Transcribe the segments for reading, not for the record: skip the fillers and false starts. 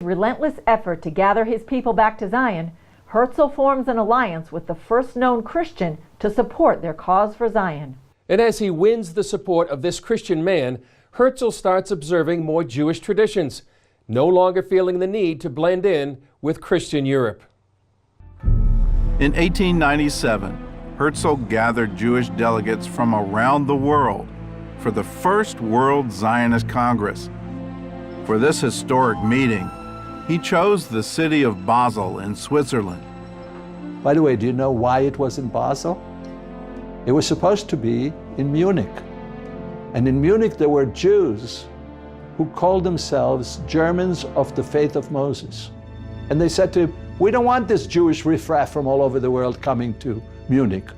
relentless effort to gather his people back to Zion, Herzl forms an alliance with the first known Christian to support their cause for Zion. And as he wins the support of this Christian man, Herzl starts observing more Jewish traditions, no longer feeling the need to blend in with Christian Europe. In 1897, Herzl gathered Jewish delegates from around the world for the first World Zionist Congress. For this historic meeting, he chose the city of Basel in Switzerland. By the way, do you know why it was in Basel? It was supposed to be in Munich. And in Munich there were Jews who called themselves Germans of the faith of Moses. And they said to him, we don't want this Jewish riffraff from all over the world coming to Munich.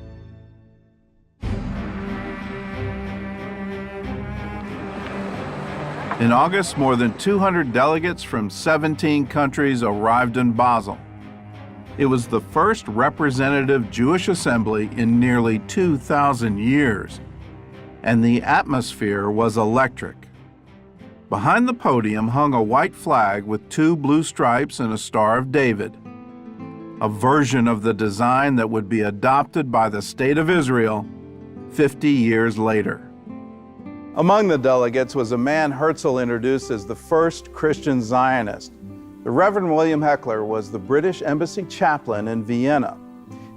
In August, more than 200 delegates from 17 countries arrived in Basel. It was the first representative Jewish assembly in nearly 2,000 years, and the atmosphere was electric. Behind the podium hung a white flag with 2 blue stripes and a Star of David, a version of the design that would be adopted by the State of Israel 50 years later. Among the delegates was a man Herzl introduced as the first Christian Zionist. The Reverend William Heckler was the British Embassy chaplain in Vienna.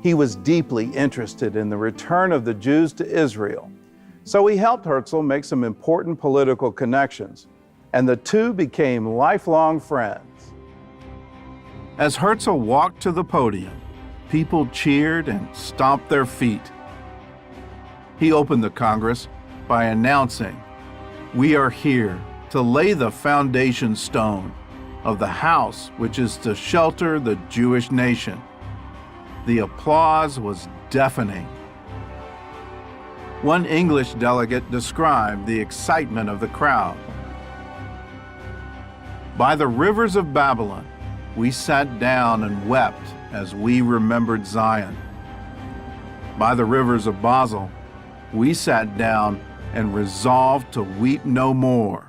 He was deeply interested in the return of the Jews to Israel, so he helped Herzl make some important political connections, and the two became lifelong friends. As Herzl walked to the podium, people cheered and stomped their feet. He opened the Congress by announcing, "We are here to lay the foundation stone of the house which is to shelter the Jewish nation." The applause was deafening. One English delegate described the excitement of the crowd. "By the rivers of Babylon, we sat down and wept as we remembered Zion. By the rivers of Basel, we sat down and resolved to weep no more."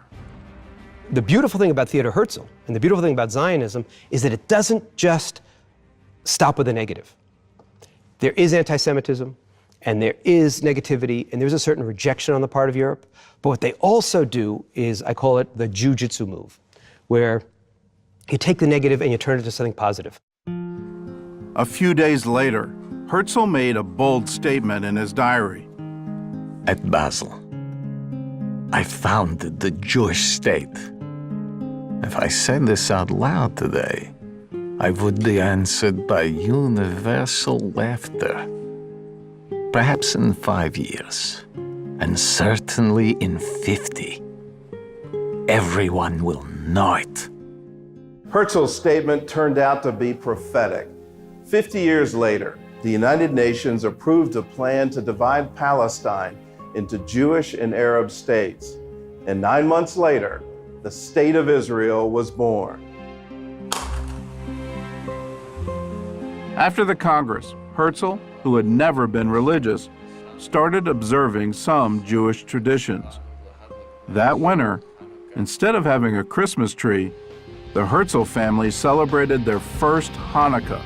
The beautiful thing about Theodor Herzl and the beautiful thing about Zionism is that it doesn't just stop with the negative. There is anti-Semitism, and there is negativity, and there's a certain rejection on the part of Europe. But what they also do is, I call it the jujitsu move, where you take the negative and you turn it into something positive. A few days later, Herzl made a bold statement in his diary. At Basel, I founded the Jewish state. If I said this out loud today, I would be answered by universal laughter. Perhaps in 5 years, and certainly in 50, everyone will know it. Herzl's statement turned out to be prophetic. 50 years later, the United Nations approved a plan to divide Palestine into Jewish and Arab states. And 9 months later, the State of Israel was born. After the Congress, Herzl, who had never been religious, started observing some Jewish traditions. That winter, instead of having a Christmas tree, the Herzl family celebrated their first Hanukkah.